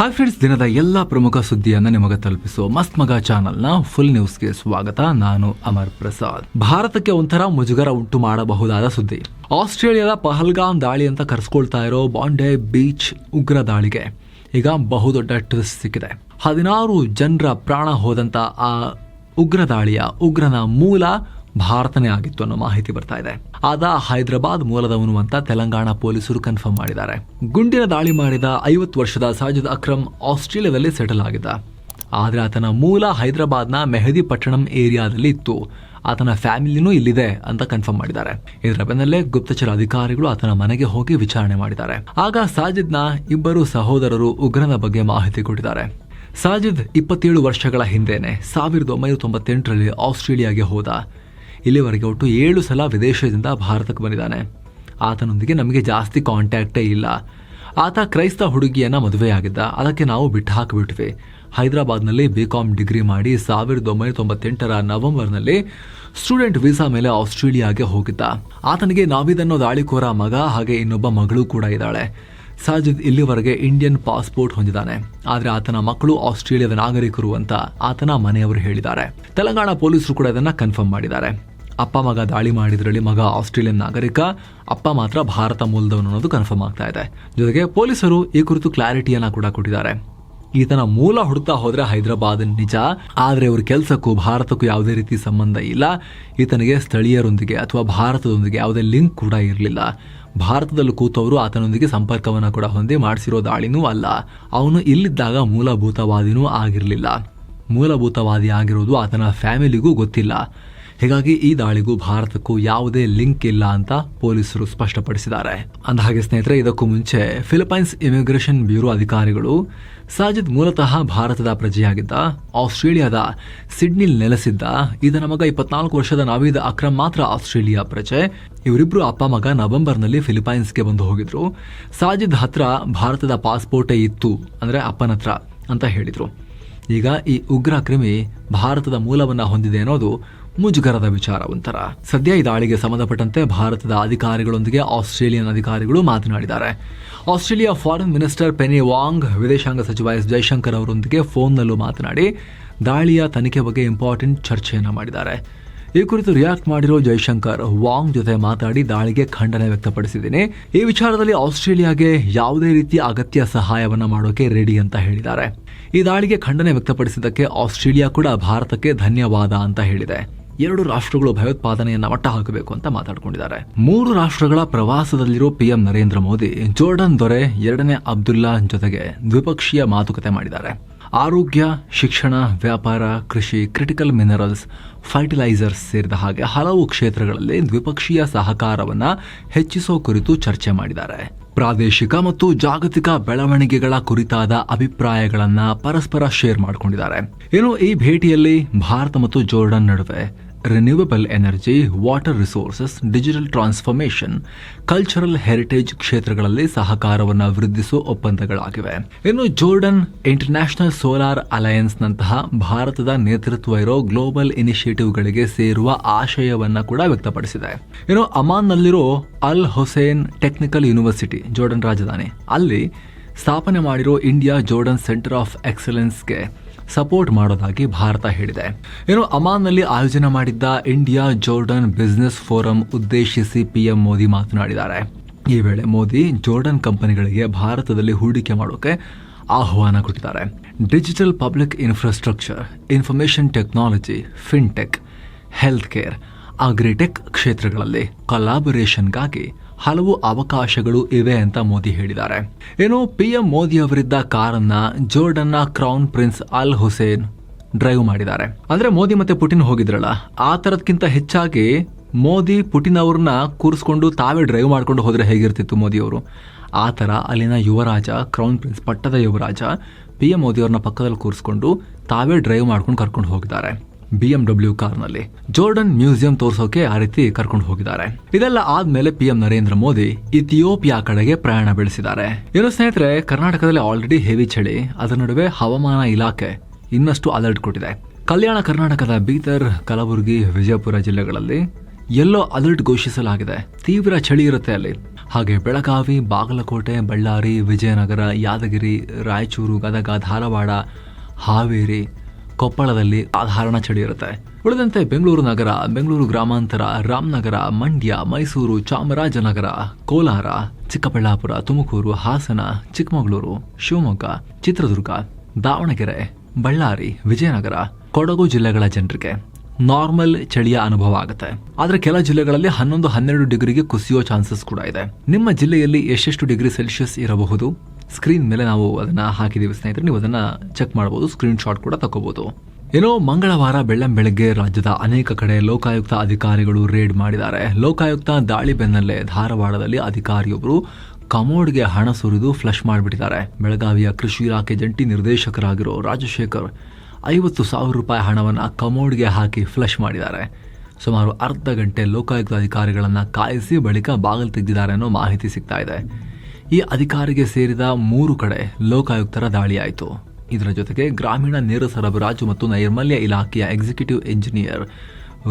Hi friends, ದಿನದ ಎಲ್ಲಾ ಪ್ರಮುಖ ಸುದ್ದಿಯನ್ನು ನಿಮಗೆ ತಲುಪಿಸುವ ಮಸ್ತ್ ಮಗ ಚಾನಲ್ನ ಫುಲ್ ನ್ಯೂಸ್ಗೆ ಸ್ವಾಗತ. ನಾನು ಅಮರ್ ಪ್ರಸಾದ್. ಭಾರತಕ್ಕೆ ಒಂಥರ ಮುಜುಗರ ಉಂಟು ಮಾಡಬಹುದಾದ ಸುದ್ದಿ. ಆಸ್ಟ್ರೇಲಿಯಾದ ಪಹಲ್ಗಾಮ್ ದಾಳಿ ಅಂತ ಕರೆಸ್ಕೊಳ್ತಾ ಇರೋ ಬಾಂಡೆ ಬೀಚ್ ಉಗ್ರ ದಾಳಿಗೆ ಈಗ ಬಹುದೊಡ್ಡ ಟ್ವಿಸ್ಟ್ ಸಿಕ್ಕಿದೆ. 16 ಜನರ ಪ್ರಾಣ ಹೋದಂತ ಆ ಉಗ್ರ ದಾಳಿಯ ಉಗ್ರನ ಮೂಲ ಭಾರತನೇ ಆಗಿತ್ತು ಅನ್ನೋ ಮಾಹಿತಿ ಬರ್ತಾ ಇದೆ. ಆದ ಹೈದರಾಬಾದ್ ಮೂಲದವನು ಅಂತ ತೆಲಂಗಾಣ ಪೊಲೀಸರು ಕನ್ಫರ್ಮ್ ಮಾಡಿದ್ದಾರೆ. ಗುಂಡಿನ ದಾಳಿ ಮಾಡಿದ 50 ವರ್ಷದ ಸಾಜಿದ್ ಅಕ್ರಮ್ ಆಸ್ಟ್ರೇಲಿಯಾದಲ್ಲಿ ಸೆಟಲ್ ಆಗಿದ್ದ. ಆದ್ರೆ ಆತನ ಮೂಲ ಹೈದರಾಬಾದ್ನ ಮೆಹದಿಪಟ್ಟಣಂ ಏರಿಯಾದಲ್ಲಿ ಇತ್ತು. ಆತನ ಫ್ಯಾಮಿಲಿನೂ ಇಲ್ಲಿದೆ ಅಂತ ಕನ್ಫರ್ಮ್ ಮಾಡಿದ್ದಾರೆ. ಇದರ ಬೆನ್ನಲ್ಲೇ ಗುಪ್ತಚರ ಅಧಿಕಾರಿಗಳು ಆತನ ಮನೆಗೆ ಹೋಗಿ ವಿಚಾರಣೆ ಮಾಡಿದ್ದಾರೆ. ಆಗ ಸಾಜಿದ್ನ ಇಬ್ಬರು ಸಹೋದರರು ಉಗ್ರನ ಬಗ್ಗೆ ಮಾಹಿತಿ ಕೊಟ್ಟಿದ್ದಾರೆ. ಸಾಜಿದ್ 27 ವರ್ಷಗಳ ಹಿಂದೆನೆ 1998ರಲ್ಲಿ ಆಸ್ಟ್ರೇಲಿಯಾಗೆ ಹೋದ. ಇಲ್ಲಿವರೆಗೆ ಒಟ್ಟು 7 ಸಲ ವಿದೇಶದಿಂದ ಭಾರತಕ್ಕೆ ಬಂದಿದ್ದಾನೆ. ಆತನೊಂದಿಗೆ ನಮಗೆ ಜಾಸ್ತಿ ಕಾಂಟ್ಯಾಕ್ಟೇ ಇಲ್ಲ. ಆತ ಕ್ರೈಸ್ತ ಹುಡುಗಿಯನ್ನ ಮದುವೆಯಾಗಿದ್ದ. ಅದಕ್ಕೆ ನಾವು ಬಿಟ್ಟು ಹಾಕಿಬಿಟ್ವಿ. ಹೈದರಾಬಾದ್ನಲ್ಲಿ BCom ಡಿಗ್ರಿ ಮಾಡಿ 1998ರ ನವೆಂಬರ್ನಲ್ಲಿ ಸ್ಟೂಡೆಂಟ್ ವೀಸಾ ಮೇಲೆ ಆಸ್ಟ್ರೇಲಿಯಾಗೆ ಹೋಗಿದ್ದ. ಆತನಿಗೆ ನಾವಿದ್ ಅನ್ನೋ ದಾಳಿಕೋರ ಮಗ ಹಾಗೆ ಇನ್ನೊಬ್ಬ ಮಗಳು ಕೂಡ ಇದ್ದಾಳೆ. ಸಾಜಿದ್ ಇಲ್ಲಿವರೆಗೆ ಇಂಡಿಯನ್ ಪಾಸ್ಪೋರ್ಟ್ ಹೊಂದಿದ್ದಾನೆ. ಆದ್ರೆ ಆತನ ಮಕ್ಕಳು ಆಸ್ಟ್ರೇಲಿಯಾದ ನಾಗರಿಕರು ಅಂತ ಆತನ ಮನೆಯವರು ಹೇಳಿದ್ದಾರೆ. ತೆಲಂಗಾಣ ಪೊಲೀಸರು ಕೂಡ ಇದನ್ನ ಕನ್ಫರ್ಮ್ ಮಾಡಿದ್ದಾರೆ. ಅಪ್ಪ ಮಗ ದಾಳಿ ಮಾಡಿದ್ರಲ್ಲಿ ಮಗ ಆಸ್ಟ್ರೇಲಿಯನ್ ನಾಗರಿಕ, ಅಪ್ಪ ಮಾತ್ರ ಭಾರತ ಮೂಲದವನು ಅನ್ನೋದು ಕನ್ಫರ್ಮ್ ಆಗ್ತಾ ಇದೆ. ಜೊತೆಗೆ ಪೊಲೀಸರು ಈ ಕುರಿತು ಕ್ಲಾರಿಟಿಯನ್ನ ಕೂಡ ಕೊಟ್ಟಿದ್ದಾರೆ. ಈತನ ಮೂಲ ಹುಡುಕ್ತಾ ಹೋದ್ರೆ ಹೈದರಾಬಾದ್ ನಿಜ, ಆದ್ರೆ ಇವ್ರ ಕೆಲಸಕ್ಕೂ ಭಾರತಕ್ಕೂ ಯಾವುದೇ ರೀತಿ ಸಂಬಂಧ ಇಲ್ಲ. ಈತನಿಗೆ ಸ್ಥಳೀಯರೊಂದಿಗೆ ಅಥವಾ ಭಾರತದೊಂದಿಗೆ ಯಾವುದೇ ಲಿಂಕ್ ಕೂಡ ಇರಲಿಲ್ಲ. ಭಾರತದಲ್ಲಿ ಕೂತವರು ಆತನೊಂದಿಗೆ ಸಂಪರ್ಕವನ್ನ ಕೂಡ ಹೊಂದಿ ಮಾಡಿಸಿರೋ ದಾಳಿನೂ ಅಲ್ಲ. ಅವನು ಇಲ್ಲಿದ್ದಾಗ ಮೂಲಭೂತವಾದಿನೂ ಆಗಿರಲಿಲ್ಲ. ಮೂಲಭೂತವಾದಿ ಆಗಿರೋದು ಆತನ ಫ್ಯಾಮಿಲಿಗೂ ಗೊತ್ತಿಲ್ಲ. ಹೀಗಾಗಿ ಈ ದಾಳಿಗೂ ಭಾರತಕ್ಕೂ ಯಾವುದೇ ಲಿಂಕ್ ಇಲ್ಲ ಅಂತ ಪೊಲೀಸರು ಸ್ಪಷ್ಟಪಡಿಸಿದ್ದಾರೆ. ಅಂದಹಾಗೆ ಸ್ನೇಹಿತರೆ, ಇದಕ್ಕೂ ಮುಂಚೆ ಫಿಲಿಪೈನ್ಸ್ ಇಮಿಗ್ರೇಷನ್ ಬ್ಯೂರೋ ಅಧಿಕಾರಿಗಳು ಸಾಜಿದ್ ಮೂಲತಃ ಭಾರತದ ಪ್ರಜೆಯಾಗಿದ್ದ, ಆಸ್ಟ್ರೇಲಿಯಾದ ಸಿಡ್ನಿಲ್ ನೆಲೆಸಿದ್ದ. ಈತನ ಮಗ 24 ವರ್ಷದ ನಾವೀದ್ ಅಕ್ರಮ್ ಮಾತ್ರ ಆಸ್ಟ್ರೇಲಿಯಾ ಪ್ರಜೆ. ಇವರಿಬ್ರು ಅಪ್ಪ ಮಗ ನವೆಂಬರ್ನಲ್ಲಿ ಫಿಲಿಪೈನ್ಸ್ಗೆ ಬಂದು ಹೋಗಿದ್ರು. ಸಾಜಿದ್ ಹತ್ರ ಭಾರತದ ಪಾಸ್ಪೋರ್ಟೇ ಇತ್ತು, ಅಂದ್ರೆ ಅಪ್ಪನ ಹತ್ರ ಅಂತ ಹೇಳಿದ್ರು. ಈಗ ಈ ಉಗ್ರ ಕ್ರಿಮಿ ಭಾರತದ ಮೂಲವನ್ನ ಹೊಂದಿದೆ ಅನ್ನೋದು ಮುಜುಗರದ ವಿಚಾರ. ಒಂಥರ ಸದ್ಯ ಈ ದಾಳಿಗೆ ಸಂಬಂಧಪಟ್ಟಂತೆ ಭಾರತದ ಅಧಿಕಾರಿಗಳೊಂದಿಗೆ ಆಸ್ಟ್ರೇಲಿಯನ್ ಅಧಿಕಾರಿಗಳು ಮಾತನಾಡಿದ್ದಾರೆ. ಆಸ್ಟ್ರೇಲಿಯಾ ಫಾರಿನ್ ಮಿನಿಸ್ಟರ್ ಪೆನಿ ವಾಂಗ್ ವಿದೇಶಾಂಗ ಸಚಿವ ಎಸ್ ಜೈಶಂಕರ್ ಅವರೊಂದಿಗೆ ಫೋನ್ನಲ್ಲೂ ಮಾತನಾಡಿ ದಾಳಿಯ ತನಿಖೆ ಬಗ್ಗೆ ಇಂಪಾರ್ಟೆಂಟ್ ಚರ್ಚೆಯನ್ನ ಮಾಡಿದ್ದಾರೆ. ಈ ಕುರಿತು ರಿಯಾಕ್ಟ್ ಮಾಡಿರೋ ಜೈಶಂಕರ್ ವಾಂಗ್ ಜೊತೆ ಮಾತಾಡಿ ದಾಳಿಗೆ ಖಂಡನೆ ವ್ಯಕ್ತಪಡಿಸಿದ್ದೀನಿ. ಈ ವಿಚಾರದಲ್ಲಿ ಆಸ್ಟ್ರೇಲಿಯಾಗೆ ಯಾವುದೇ ರೀತಿಯ ಅಗತ್ಯ ಸಹಾಯವನ್ನ ಮಾಡೋಕೆ ರೆಡಿ ಅಂತ ಹೇಳಿದ್ದಾರೆ. ಈ ದಾಳಿಗೆ ಖಂಡನೆ ವ್ಯಕ್ತಪಡಿಸಿದ್ದಕ್ಕೆ ಆಸ್ಟ್ರೇಲಿಯಾ ಕೂಡ ಭಾರತಕ್ಕೆ ಧನ್ಯವಾದ ಅಂತ ಹೇಳಿದೆ. 2 ರಾಷ್ಟ್ರಗಳು ಭಯೋತ್ಪಾದನೆಯನ್ನ ಮಟ್ಟ ಹಾಕಬೇಕು ಅಂತ ಮಾತಾಡಿಕೊಂಡಿದ್ದಾರೆ. 3 ರಾಷ್ಟ್ರಗಳ ಪ್ರವಾಸದಲ್ಲಿರೋ PM ನರೇಂದ್ರ ಮೋದಿ ಜೋರ್ಡನ್ ದೊರೆ 2ನೇ ಅಬ್ದುಲ್ಲಾ ಜೊತೆಗೆ ದ್ವಿಪಕ್ಷೀಯ ಮಾತುಕತೆ ಮಾಡಿದ್ದಾರೆ. ಆರೋಗ್ಯ, ಶಿಕ್ಷಣ, ವ್ಯಾಪಾರ, ಕೃಷಿ, ಕ್ರಿಟಿಕಲ್ ಮಿನರಲ್ಸ್, ಫರ್ಟಿಲೈಸರ್ಸ್ ಸೇರಿದ ಹಾಗೆ ಹಲವು ಕ್ಷೇತ್ರಗಳಲ್ಲಿ ದ್ವಿಪಕ್ಷೀಯ ಸಹಕಾರವನ್ನ ಹೆಚ್ಚಿಸೋ ಕುರಿತು ಚರ್ಚೆ ಮಾಡಿದ್ದಾರೆ. ಪ್ರಾದೇಶಿಕ ಮತ್ತು ಜಾಗತಿಕ ಬೆಳವಣಿಗೆಗಳ ಕುರಿತಾದ ಅಭಿಪ್ರಾಯಗಳನ್ನ ಪರಸ್ಪರ ಶೇರ್ ಮಾಡಿಕೊಂಡಿದ್ದಾರೆ. ಇನ್ನು ಈ ಭೇಟಿಯಲ್ಲಿ ಭಾರತ ಮತ್ತು ಜೋರ್ಡನ್ ನಡುವೆ renewable energy, water resources, digital transformation, cultural heritage ಕ್ಷೇತ್ರಗಳಲ್ಲಿ ಸಹಕಾರವನ್ನು ವೃದ್ಧಿಸುವ ಒಪ್ಪಂದಗಳಾಗಿವೆ. ಇನ್ನು ಜೋರ್ಡನ್ ಇಂಟರ್ನ್ಯಾಷನಲ್ ಸೋಲಾರ್ ಅಲಯನ್ಸ್ ನಂತಹ ಭಾರತದ ನೇತೃತ್ವ ಇರೋ ಗ್ಲೋಬಲ್ ಇನಿಷಿಯೇಟಿವ್ಗಳಿಗೆ ಸೇರುವ ಆಶಯವನ್ನ ಕೂಡ ವ್ಯಕ್ತಪಡಿಸಿದೆ. ಇನ್ನು ಅಮಾನ್ನಲ್ಲಿರೋ ಅಲ್ ಹುಸೇನ್ ಟೆಕ್ನಿಕಲ್ ಯೂನಿವರ್ಸಿಟಿ, ಜೋರ್ಡನ್ ರಾಜಧಾನಿ, ಅಲ್ಲಿ ಸ್ಥಾಪನೆ ಮಾಡಿರೋ ಇಂಡಿಯಾ ಜೋರ್ಡನ್ ಸೆಂಟರ್ ಆಫ್ ಎಕ್ಸಲೆನ್ಸ್ಗೆ ಸಪೋರ್ಟ್ ಮಾಡೋದಾಗಿ ಭಾರತ ಹೇಳಿದೆ. ಇನ್ನು ಅಮಾನ್ನಲ್ಲಿ ಆಯೋಜನೆ ಮಾಡಿದ್ದ ಇಂಡಿಯಾ ಜೋರ್ಡನ್ ಬಿಸಿನೆಸ್ ಫೋರಂ ಉದ್ದೇಶಿಸಿ PM ಮೋದಿ ಮಾತನಾಡಿದ್ದಾರೆ. ಈ ವೇಳೆ ಮೋದಿ ಜೋರ್ಡನ್ ಕಂಪನಿಗಳಿಗೆ ಭಾರತದಲ್ಲಿ ಹೂಡಿಕೆ ಮಾಡೋಕೆ ಆಹ್ವಾನ ಕೊಟ್ಟಿದ್ದಾರೆ. Digital public infrastructure, information technology, fintech, health care, agritech ಕ್ಷೇತ್ರಗಳಲ್ಲಿ ಕೊಲಾಬೊರೇಷನ್ಗಾಗಿ ಹಲವು ಅವಕಾಶಗಳು ಇವೆ ಅಂತ ಮೋದಿ ಹೇಳಿದ್ದಾರೆ. ಏನು PM ಮೋದಿ ಅವರಿದ್ದ ಕಾರನ್ನ ಜೋರ್ಡನ್ನ ಕ್ರೌನ್ ಪ್ರಿನ್ಸ್ ಅಲ್ ಹುಸೇನ್ ಡ್ರೈವ್ ಮಾಡಿದ್ದಾರೆ. ಅಂದ್ರೆ ಮೋದಿ ಮತ್ತೆ ಪುಟಿನ್ ಹೋಗಿದ್ರಲ್ಲ, ಆ ತರದ್ಕಿಂತ ಹೆಚ್ಚಾಗಿ ಮೋದಿ ಪುಟಿನ್ ಅವ್ರನ್ನ ಕೂರಿಸ್ಕೊಂಡು ತಾವೇ ಡ್ರೈವ್ ಮಾಡ್ಕೊಂಡು ಹೋದ್ರೆ ಹೇಗಿರ್ತಿತ್ತು ಮೋದಿ ಅವರು. ಆ ತರ ಅಲ್ಲಿನ ಯುವರಾಜ, ಕ್ರೌನ್ ಪ್ರಿನ್ಸ್, ಪಟ್ಟದ ಯುವರಾಜ PM ಮೋದಿ ಅವ್ರನ್ನ ಪಕ್ಕದಲ್ಲಿ ಕೂರಿಸ್ಕೊಂಡು ತಾವೇ ಡ್ರೈವ್ ಮಾಡ್ಕೊಂಡು ಕರ್ಕೊಂಡು ಹೋಗಿದ್ದಾರೆ. BMW ಕಾರ್ನಲ್ಲಿ ಜೋರ್ಡನ್ ಮ್ಯೂಸಿಯಂ ತೋರಿಸೋಕೆ ಆ ರೀತಿ ಕರ್ಕೊಂಡು ಹೋಗಿದ್ದಾರೆ. ಇದೆಲ್ಲ ಆದ್ಮೇಲೆ PM ನರೇಂದ್ರ ಮೋದಿ ಇಥಿಯೋಪಿಯಾ ಕಡೆಗೆ ಪ್ರಯಾಣ ಬೆಳೆಸಿದ್ದಾರೆ. ಇನ್ನು ಸ್ನೇಹಿತರೆ, ಕರ್ನಾಟಕದಲ್ಲಿ ಆಲ್ರೆಡಿ ಹೆವಿ ಚಳಿ. ಅದರ ನಡುವೆ ಹವಾಮಾನ ಇಲಾಖೆ ಇನ್ನಷ್ಟು ಅಲರ್ಟ್ ಕೊಟ್ಟಿದೆ. ಕಲ್ಯಾಣ ಕರ್ನಾಟಕದ ಬೀದರ್, ಕಲಬುರಗಿ, ವಿಜಯಪುರ ಜಿಲ್ಲೆಗಳಲ್ಲಿ ಯೆಲ್ಲೋ ಅಲರ್ಟ್ ಘೋಷಿಸಲಾಗಿದೆ. ತೀವ್ರ ಚಳಿ ಇರುತ್ತೆ ಅಲ್ಲಿ. ಹಾಗೆ ಬೆಳಗಾವಿ, ಬಾಗಲಕೋಟೆ, ಬಳ್ಳಾರಿ, ವಿಜಯನಗರ, ಯಾದಗಿರಿ, ರಾಯಚೂರು, ಗದಗ, ಧಾರವಾಡ, ಹಾವೇರಿ, ಕೊಪ್ಪಳದಲ್ಲಿ ಸಾಧಾರಣ ಚಳಿ ಇರುತ್ತೆ. ಉಳಿದಂತೆ ಬೆಂಗಳೂರು ನಗರ, ಬೆಂಗಳೂರು ಗ್ರಾಮಾಂತರ, ರಾಮನಗರ, ಮಂಡ್ಯ, ಮೈಸೂರು, ಚಾಮರಾಜನಗರ, ಕೋಲಾರ, ಚಿಕ್ಕಬಳ್ಳಾಪುರ, ತುಮಕೂರು, ಹಾಸನ, ಚಿಕ್ಕಮಗಳೂರು, ಶಿವಮೊಗ್ಗ, ಚಿತ್ರದುರ್ಗ, ದಾವಣಗೆರೆ, ಬಳ್ಳಾರಿ, ವಿಜಯನಗರ, ಕೊಡಗು ಜಿಲ್ಲೆಗಳ ಜನರಿಗೆ ನಾರ್ಮಲ್ ಚಳಿಯ ಅನುಭವ ಆಗುತ್ತೆ. ಆದ್ರೆ ಕೆಲ ಜಿಲ್ಲೆಗಳಲ್ಲಿ 11-12 ಡಿಗ್ರಿಗೆ ಕುಸಿಯೋ ಚಾನ್ಸಸ್ ಕೂಡ ಇದೆ. ನಿಮ್ಮ ಜಿಲ್ಲೆಯಲ್ಲಿ ಎಷ್ಟೆಷ್ಟು ಡಿಗ್ರಿ ಸೆಲ್ಸಿಯಸ್ ಇರಬಹುದು? ಸ್ಕ್ರೀನ್ ಮೇಲೆ ನಾವು ಅದನ್ನ ಹಾಕಿದೀವಿ ಸ್ನೇಹಿತರೆ, ನೀವು ಅದನ್ನ ಚೆಕ್ ಮಾಡಬಹುದು, ಸ್ಕ್ರೀನ್ ಶಾಟ್ ಕೂಡ ತಗೋಬಹುದು. ಏನೋ ಮಂಗಳವಾರ ಬೆಳ್ಳಂಬೆಳಗ್ಗೆ ರಾಜ್ಯದ ಅನೇಕ ಕಡೆ ಲೋಕಾಯುಕ್ತ ಅಧಿಕಾರಿಗಳು ರೇಡ್ ಮಾಡಿದ್ದಾರೆ. ಲೋಕಾಯುಕ್ತ ದಾಳಿ ಬೆನ್ನಲ್ಲೇ ಧಾರವಾಡದಲ್ಲಿ ಅಧಿಕಾರಿಯೊಬ್ಬರು ಕಮೋಡ್ಗೆ ಹಣ ಸುರಿದು ಫ್ಲಶ್ ಮಾಡಿಬಿಟ್ಟಿದ್ದಾರೆ. ಬೆಳಗಾವಿಯ ಕೃಷಿ ಇಲಾಖೆ ಜಂಟಿ ನಿರ್ದೇಶಕರಾಗಿರೋ ರಾಜಶೇಖರ್ 50,000 ರೂಪಾಯಿ ಹಣವನ್ನು ಕಮೋಡ್ಗೆ ಹಾಕಿ ಫ್ಲಶ್ ಮಾಡಿದ್ದಾರೆ. ಸುಮಾರು ಅರ್ಧ ಗಂಟೆ ಲೋಕಾಯುಕ್ತ ಅಧಿಕಾರಿಗಳನ್ನು ಕಾಯಿಸಿ ಬಳಿಕ ಬಾಗಿಲು ತೆಗೆದಿದ್ದಾರೆ ಅನ್ನೋ ಮಾಹಿತಿ ಸಿಗ್ತಾ ಇದೆ. ಈ ಅಧಿಕಾರಿಗೆ ಸೇರಿದ 3 ಕಡೆ ಲೋಕಾಯುಕ್ತರ ದಾಳಿಯಾಯಿತು. ಇದರ ಜೊತೆಗೆ ಗ್ರಾಮೀಣ ನೇರ ಸರಬರಾಜು ಮತ್ತು ನೈರ್ಮಲ್ಯ ಇಲಾಖೆಯ ಎಕ್ಸಿಕ್ಯೂಟಿವ್ ಇಂಜಿನಿಯರ್